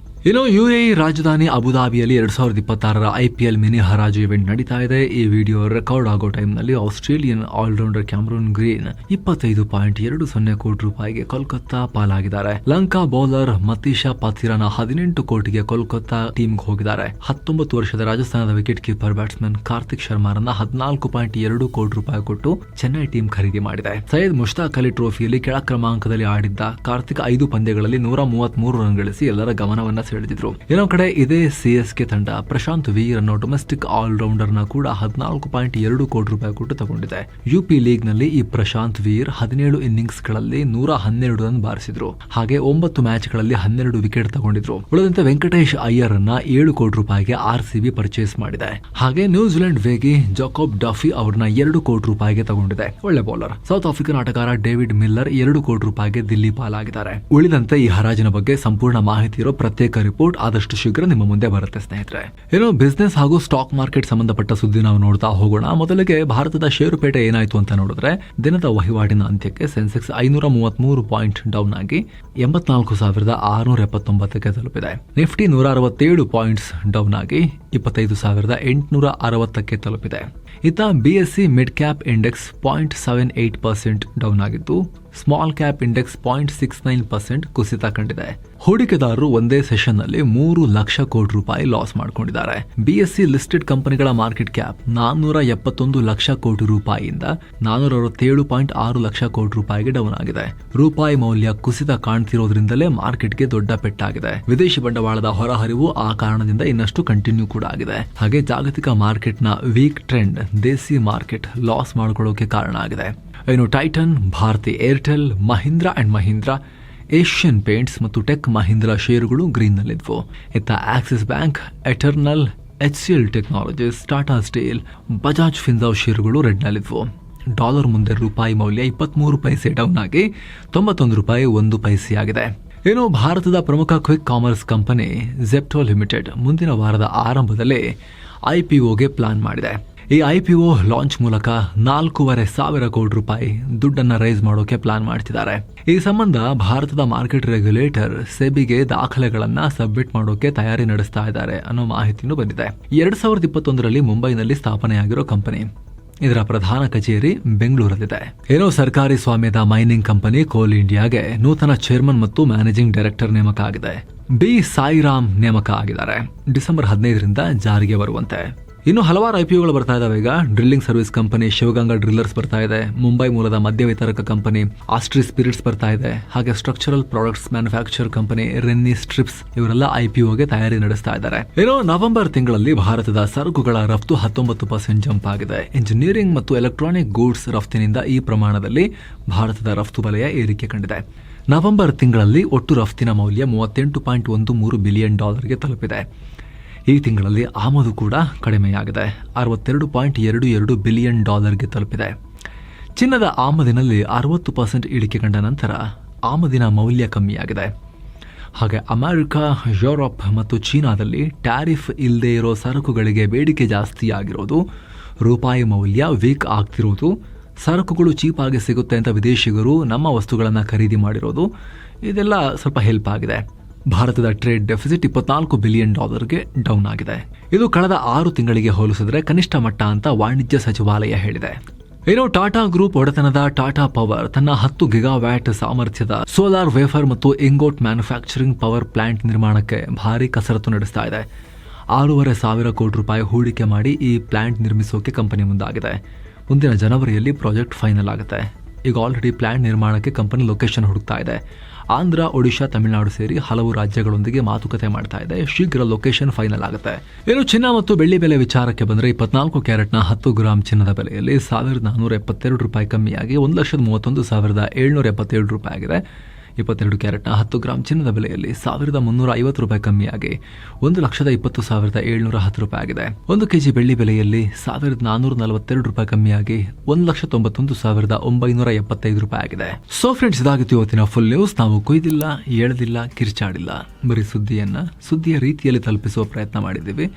ಇನ್ನು UAE ರಾಜಧಾನಿ ಅಬುದಾಬಿಯಲ್ಲಿ 2026ರ IPL ಮಿನಿ ಹರಾಜು ಇವೆಂಟ್ ನಡೀತಾ ಇದೆ. ಈ ವಿಡಿಯೋ ರೆಕಾರ್ಡ್ ಆಗೋ ಟೈಮ್ನಲ್ಲಿ ಆಸ್ಟ್ರೇಲಿಯನ್ ಆಲ್ರೌಂಡರ್ ಕ್ಯಾಮರೂನ್ ಗ್ರೀನ್ 25.20 ಕೋಟಿ ರೂಪಾಯಿಗೆ ಕೋಲ್ಕತ್ತಾ ಪಾಲಾಗಿದ್ದಾರೆ. ಲಂಕಾ ಬೌಲರ್ ಮತೀಶಾ ಪಾತಿರಾನ 18 ಕೋಟಿಗೆ ಕೋಲ್ಕತ್ತಾ ಟೀಮ್ಗೆ ಹೋಗಿದ್ದಾರೆ. 19 ವರ್ಷದ ರಾಜಸ್ಥಾನದ ವಿಕೆಟ್ ಕೀಪರ್ ಬ್ಯಾಟ್ಸ್ಮನ್ ಕಾರ್ತಿಕ್ ಶರ್ಮಾರನ್ನ 14.2 ಕೋಟಿ ರೂಪಾಯಿ ಕೊಟ್ಟು ಚೆನ್ನೈ ಟೀಮ್ ಖರೀದಿ ಮಾಡಿದೆ. ಸೈಯದ್ ಮುಷ್ತಾಕ್ ಅಲಿ ಟ್ರೋಫಿಯಲ್ಲಿ ಕೆಳ ಕ್ರಮಾಂಕದಲ್ಲಿ ಆಡಿದ್ದ ಕಾರ್ತಿಕ್ 5 ಪಂದ್ಯಗಳಲ್ಲಿ 133 ರನ್ ಗಳಿಸಿ ಎಲ್ಲರ ಗಮನವನ್ನ ಸೆಳೆದಿದ್ರು. ಇನ್ನೋ ಕಡೆ ಇದೇ CSK ತಂಡ ಪ್ರಶಾಂತ್ ವೀರ್ ಅನ್ನೋ ಡೊಮೆಸ್ಟಿಕ್ ಆಲ್ರೌಂಡರ್ ನ ಕೂಡ 14.2 ಕೋಟಿ ರೂಪಾಯಿ ಕೊಟ್ಟು ತಗೊಂಡಿದೆ. UP ಲೀಗ್ ನಲ್ಲಿ ಈ ಪ್ರಶಾಂತ್ ವೀರ್ 17 ಇನ್ನಿಂಗ್ಸ್ ಗಳಲ್ಲಿ 112 ರನ್ ಬಾರಿಸಿದ್ರು. ಹಾಗೆ 9 ಮ್ಯಾಚ್ ಗಳಲ್ಲಿ 12 ವಿಕೆಟ್ ತಗೊಂಡಿದ್ರು. ಉಳಿದಂತೆ ವೆಂಕಟೇಶ್ ಅಯ್ಯರ್ ಅನ್ನ 7 ಕೋಟಿ ರೂಪಾಯಿಗೆ RCB ಪರ್ಚೇಸ್ ಮಾಡಿದೆ. ಹಾಗೆ ನ್ಯೂಜಿಲೆಂಡ್ ವೇಗಿ ಜಾಕೋಬ್ ಡಫಿ ಅವ್ರನ್ನ 2 ಕೋಟಿ ರೂಪಾಯಿಗೆ ತಗೊಂಡಿದೆ. ಒಳ್ಳೆ ಬೌಲರ್. ಸೌತ್ ಆಫ್ರಿಕನ್ ಆಟಗಾರ ಡೇವಿಡ್ ಮಿಲ್ಲರ್ 2 ಕೋಟಿ ರೂಪಾಯಿಗೆ ದಿಲ್ಲಿ ಪಾಲಾಗಿದ್ದಾರೆ. ಉಳಿದಂತೆ ಈ ಹರಾಜಿನ ಬಗ್ಗೆ ಸಂಪೂರ್ಣ ಮಾಹಿತಿ ಇರೋ ಪ್ರತ್ಯೇಕ ರಿಪೋರ್ಟ್ ಆದಷ್ಟು ಶೀಘ್ರ ನಿಮ್ಮ ಮುಂದೆ ಬರುತ್ತೆ ಸ್ನೇಹಿತರೆ. ಏನೋ ಬಿಸ್ನೆಸ್ ಹಾಗೂ ಸ್ಟಾಕ್ ಮಾರ್ಕೆಟ್ ಸಂಬಂಧಪಟ್ಟ ಸುದ್ದಿ ನಾವು ನೋಡ್ತಾ ಹೋಗೋಣ. ಮೊದಲಿಗೆ ಭಾರತದ ಷೇರುಪೇಟೆ ಏನಾಯ್ತು ಅಂತ ನೋಡಿದ್ರೆ ದಿನದ ವಹಿವಾಟಿನ ಅಂತ್ಯಕ್ಕೆ ಸೆನ್ಸೆಕ್ಸ್ 533 ಪಾಯಿಂಟ್ ಡೌನ್ ಆಗಿ 84,679ಕ್ಕೆ ತಲುಪಿದೆ. ನಿಫ್ಟಿ 167 ಪಾಯಿಂಟ್ಸ್ ಡೌನ್ ಆಗಿ 25,860ಕ್ಕೆ ತಲುಪಿದೆ. ಇತ್ತ BSE mid cap index 0.78% down ಆಗಿದ್ದು ಸ್ಮಾಲ್ ಕ್ಯಾಪ್ ಇಂಡೆಕ್ಸ್ 0.69% ಕುಸಿತ ಕಂಡಿದೆ. ಹೂಡಿಕೆದಾರರು ಒಂದೇ ಸೆಷನ್ ನಲ್ಲಿ 3 ಲಕ್ಷ ಕೋಟಿ ರೂಪಾಯಿ ಲಾಸ್ ಮಾಡಿಕೊಂಡಿದ್ದಾರೆ. BSE ಲಿಸ್ಟೆಡ್ ಕಂಪನಿಗಳ ಮಾರ್ಕೆಟ್ ಕ್ಯಾಪ್ 471 ಲಕ್ಷ ಕೋಟಿ ರೂಪಾಯಿಯಿಂದ 467.6 ಲಕ್ಷ ಕೋಟಿ ರೂಪಾಯಿಗೆ ಡೌನ್ ಆಗಿದೆ. ರೂಪಾಯಿ ಮೌಲ್ಯ ಕುಸಿತ ಕಾಣ್ತಿರೋದ್ರಿಂದಲೇ ಮಾರ್ಕೆಟ್ಗೆ ದೊಡ್ಡ ಪೆಟ್ಟಾಗಿದೆ. ವಿದೇಶಿ ಬಂಡವಾಳದ ಹೊರಹರಿವು ಆ ಕಾರಣದಿಂದ ಇನ್ನಷ್ಟು ಕಂಟಿನ್ಯೂ ಕೂಡ ಆಗಿದೆ. ಹಾಗೆ ಜಾಗತಿಕ ಮಾರ್ಕೆಟ್ ನ ವೀಕ್ ಟ್ರೆಂಡ್ ದೇಸಿ ಮಾರ್ಕೆಟ್ ಲಾಸ್ ಮಾಡಿಕೊಳ್ಳೋಕೆ ಕಾರಣ ಆಗಿದೆ. ಇನ್ನು Titan, Bharti Airtel, Mahindra and Mahindra, Asian Paints ಮತ್ತು ಟೆಕ್ ಮಹೀಂದ್ರಾ ಷೇರುಗಳು ಗ್ರೀನ್ ನಲ್ಲಿದ್ವು. ಇತ್ತ Axis Bank, Eternal, HCL Technologies, Tata Steel, Bajaj Finserv ಷೇರುಗಳು ರೆಡ್ ನಲ್ಲಿದ್ವು. ಡಾಲರ್ ಮುಂದೆ ರೂಪಾಯಿ ಮೌಲ್ಯ 23 ಪೈಸೆ ಡೌನ್ ಆಗಿ 91 ರೂಪಾಯಿ 1 ಪೈಸೆ ಆಗಿದೆ. ಇನ್ನು ಭಾರತದ ಪ್ರಮುಖ ಕ್ವಿಕ್ ಕಾಮರ್ಸ್ ಕಂಪನಿ ಝೆಪ್ಟೋ ಲಿಮಿಟೆಡ್ ಮುಂದಿನ ವಾರದ ಆರಂಭದಲ್ಲಿ IPOಗೆ ಪ್ಲಾನ್ ಮಾಡಿದೆ. ಈ IPO ಲಾಂಚ್ ಮೂಲಕ 4,500 ಕೋಟಿ ರೂಪಾಯಿ ದುಡ್ಡನ್ನ ರೈಸ್ ಮಾಡೋಕೆ ಪ್ಲಾನ್ ಮಾಡ್ತಿದ್ದಾರೆ. ಈ ಸಂಬಂಧ ಭಾರತದ ಮಾರ್ಕೆಟ್ ರೆಗ್ಯುಲೇಟರ್ ಸೆಬಿಗೆ ದಾಖಲೆಗಳನ್ನ ಸಬ್ಮಿಟ್ ಮಾಡೋಕೆ ತಯಾರಿ ನಡೆಸ್ತಾ ಇದ್ದಾರೆ ಅನ್ನೋ ಮಾಹಿತಿನೂ ಬಂದಿದೆ. 2021ರಲ್ಲಿ ಮುಂಬೈನಲ್ಲಿ ಸ್ಥಾಪನೆಯಾಗಿರೋ ಕಂಪನಿ. ಇದರ ಪ್ರಧಾನ ಕಚೇರಿ ಬೆಂಗಳೂರಲ್ಲಿದೆ. ಏನೋ ಸರ್ಕಾರಿ ಸ್ವಾಮ್ಯದ ಮೈನಿಂಗ್ ಕಂಪನಿ ಕೋಲ್ ಇಂಡಿಯಾಗೆ ನೂತನ ಚೇರ್ಮನ್ ಮತ್ತು ಮ್ಯಾನೇಜಿಂಗ್ ಡೈರೆಕ್ಟರ್ ನೇಮಕ ಆಗಿದೆ. B ಸಾಯಿರಾಮ್ ನೇಮಕ ಆಗಿದ್ದಾರೆ. ಡಿಸೆಂಬರ್ 15ರಿಂದ ಜಾರಿಗೆ ಬರುವಂತೆ. ಇನ್ನು ಹಲವಾರು IPOಗಳು ಬರ್ತಾ ಇದಾವೆ. ಈಗ ಡ್ರಿಲ್ಲಿಂಗ್ ಸರ್ವಿಸ್ ಕಂಪನಿ ಶಿವಗಂಗಾ ಡ್ರಿಲ್ಲರ್ಸ್ ಬರ್ತಾ ಇದೆ. ಮುಂಬೈ ಮೂಲದ ಮದ್ಯ ವಿತರಕ ಕಂಪನಿ ಆಸ್ಟ್ರಿ ಸ್ಪಿರಿಟ್ಸ್ ಬರ್ತಾ ಇದೆ. ಹಾಗೆ structural products manufacture company Rennie Strips ಇವರೆಲ್ಲ IPOಗೆ ತಯಾರಿ ನಡೆಸ್ತಾ ಇದ್ದಾರೆ. ಏನೋ ನವೆಂಬರ್ ತಿಂಗಳಲ್ಲಿ ಭಾರತದ ಸರಕುಗಳ ರಫ್ತು 19% ಜಂಪ್ ಆಗಿದೆ. ಇಂಜಿನಿಯರಿಂಗ್ ಮತ್ತು ಎಲೆಕ್ಟ್ರಾನಿಕ್ ಗೂಡ್ಸ್ ರಫ್ತಿನಿಂದ ಈ ಪ್ರಮಾಣದಲ್ಲಿ ಭಾರತದ ರಫ್ತು ವಲಯ ಏರಿಕೆ ಕಂಡಿದೆ. ನವೆಂಬರ್ ತಿಂಗಳಲ್ಲಿ ಒಟ್ಟು ರಫ್ತಿನ ಮೌಲ್ಯ $38.13 ಬಿಲಿಯನ್ ತಲುಪಿದೆ. ಈ ತಿಂಗಳಲ್ಲಿ ಆಮದು ಕೂಡ ಕಡಿಮೆಯಾಗಿದೆ. $62.22 ಬಿಲಿಯನ್ ತಲುಪಿದೆ. ಚಿನ್ನದ ಆಮದಿನಲ್ಲಿ 60% ಇಳಿಕೆ ಕಂಡ ನಂತರ ಆಮದಿನ ಮೌಲ್ಯ ಕಮ್ಮಿಯಾಗಿದೆ. ಹಾಗೆ ಅಮೆರಿಕ, ಯುರೋಪ್ ಮತ್ತು ಚೀನಾದಲ್ಲಿ ಟ್ಯಾರಿಫ್ ಇಲ್ಲದೆ ಇರೋ ಸರಕುಗಳಿಗೆ ಬೇಡಿಕೆ ಜಾಸ್ತಿ ಆಗಿರೋದು, ರೂಪಾಯಿ ಮೌಲ್ಯ ವೀಕ್ ಆಗ್ತಿರೋದು, ಸರಕುಗಳು ಚೀಪ್ ಆಗಿ ಸಿಗುತ್ತೆ ಅಂತ ವಿದೇಶಿಗರು ನಮ್ಮ ವಸ್ತುಗಳನ್ನು ಖರೀದಿ ಮಾಡಿರೋದು, ಇದೆಲ್ಲ ಸ್ವಲ್ಪ ಹೆಲ್ಪ್ ಆಗಿದೆ. ಭಾರತದ ಟ್ರೇಡ್ ಡೆಫಿಸಿಟ್ $24 ಬಿಲಿಯನ್ ಡೌನ್ ಆಗಿದೆ. ಇದು ಕಳೆದ 6 ತಿಂಗಳಿಗೆ ಹೋಲಿಸಿದ್ರೆ ಕನಿಷ್ಠ ಮಟ್ಟ ಅಂತ ವಾಣಿಜ್ಯ ಸಚಿವಾಲಯ ಹೇಳಿದೆ. ಇನ್ನು ಟಾಟಾ ಗ್ರೂಪ್ ಒಡೆತನದ ಟಾಟಾ ಪವರ್ ತನ್ನ 10 ಗಿಗಾವ್ಯಾಟ್ ಸಾಮರ್ಥ್ಯದ ಸೋಲಾರ್ ವೇಫರ್ ಮತ್ತು ಇಂಗೋಟ್ ಮ್ಯಾನುಫ್ಯಾಕ್ಚರಿಂಗ್ ಪವರ್ ಪ್ಲಾಂಟ್ ನಿರ್ಮಾಣಕ್ಕೆ ಭಾರಿ ಕಸರತ್ತು ನಡೆಸ್ತಾ ಇದೆ. 6,500 ಕೋಟಿ ರೂಪಾಯಿ ಹೂಡಿಕೆ ಮಾಡಿ ಈ ಪ್ಲಾಂಟ್ ನಿರ್ಮಿಸೋಕೆ ಕಂಪನಿ ಮುಂದಾಗಿದೆ. ಮುಂದಿನ ಜನವರಿಯಲ್ಲಿ ಪ್ರಾಜೆಕ್ಟ್ ಫೈನಲ್ ಆಗುತ್ತೆ. ಈಗ ಆಲ್ರೆಡಿ ಪ್ಲಾಂಟ್ ನಿರ್ಮಾಣಕ್ಕೆ ಕಂಪನಿ ಲೊಕೇಶನ್ ಹುಡುಕ್ತಾ ಇದೆ. ಆಂಧ್ರ, ಒಡಿಶಾ, ತಮಿಳುನಾಡು ಸೇರಿ ಹಲವು ರಾಜ್ಯಗಳೊಂದಿಗೆ ಮಾತುಕತೆ ಮಾಡ್ತಾ ಇದೆ. ಶೀಘ್ರ ಲೊಕೇಶನ್ ಫೈನಲ್ ಆಗುತ್ತೆ. ಇನ್ನು ಚಿನ್ನ ಮತ್ತು ಬೆಳ್ಳಿ ಬೆಲೆ ವಿಚಾರಕ್ಕೆ ಬಂದರೆ 24 ಕ್ಯಾರೆಟ್ನ 10 ಗ್ರಾಂ ಚಿನ್ನದ ಬೆಲೆಯಲ್ಲಿ 1472 ರೂಪಾಯಿ ಕಮ್ಮಿಯಾಗಿ 1,31,777 ರೂಪಾಯಿ ಆಗಿದೆ. 22 ಕ್ಯಾರೆಟ್ನ 10 ಗ್ರಾಂ ಚಿನ್ನದ ಬೆಲೆಯಲ್ಲಿ 1,350 ರೂಪಾಯಿ ಕಮ್ಮಿಯಾಗಿ 1,20,710 ರೂಪಾಯಿ ಆಗಿದೆ. 1 ಕೆಜಿ ಬೆಳ್ಳಿ ಬೆಲೆಯಲ್ಲಿ 1,442 ರೂಪಾಯಿ ಕಮ್ಮಿಯಾಗಿ 1,91,975 ರೂಪಾಯಿ ಆಗಿದೆ. ಸೊ ಫ್ರೆಂಡ್ಸ್, ಇದಾಗಿತ್ತು ಇವತ್ತಿನ ಫುಲ್ ನ್ಯೂಸ್. ನಾವು ಕೊಯ್ದಿಲ್ಲ, ಎಳೆದಿಲ್ಲ, ಕಿರ್ಚಾಡಿಲ್ಲ, ಬರೀ ಸುದ್ದಿಯ ರೀತಿಯಲ್ಲಿ ತಲುಪಿಸುವ ಪ್ರಯತ್ನ ಮಾಡಿದ್ದೀವಿ.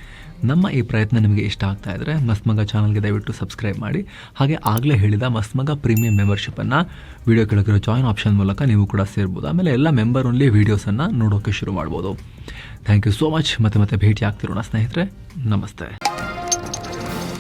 ನಮ್ಮ ಈ ಪ್ರಯತ್ನ ನಿಮಗೆ ಇಷ್ಟ ಆಗ್ತಾ ಇದ್ರೆ ಮಸ್ತ್ಮಗ ಚಾನಲ್ಗೆ ದಯವಿಟ್ಟು ಸಬ್ಸ್ಕ್ರೈಬ್ ಮಾಡಿ. ಹಾಗೆ ಆಗಲೇ ಹೇಳಿದ ಮಸ್ತ್ಮಗ ಪ್ರೀಮಿಯಂ ಮೆಂಬರ್ಶಿಪ್ಪನ್ನು ವಿಡಿಯೋ ಕೆಳಗಿರೋ ಜಾಯಿನ್ ಆಪ್ಷನ್ ಮೂಲಕ ನೀವು ಕೂಡ ಸೇರ್ಬೋದು. ಆಮೇಲೆ ಎಲ್ಲ ಮೆಂಬರ್ ಓನ್ಲಿ ವೀಡಿಯೋಸನ್ನು ನೋಡೋಕ್ಕೆ ಶುರು ಮಾಡ್ಬೋದು. Thank you so much. ಮತ್ತೆ ಭೇಟಿ ಆಗ್ತಿರೋಣ ಸ್ನೇಹಿತರೆ. ನಮಸ್ತೆ.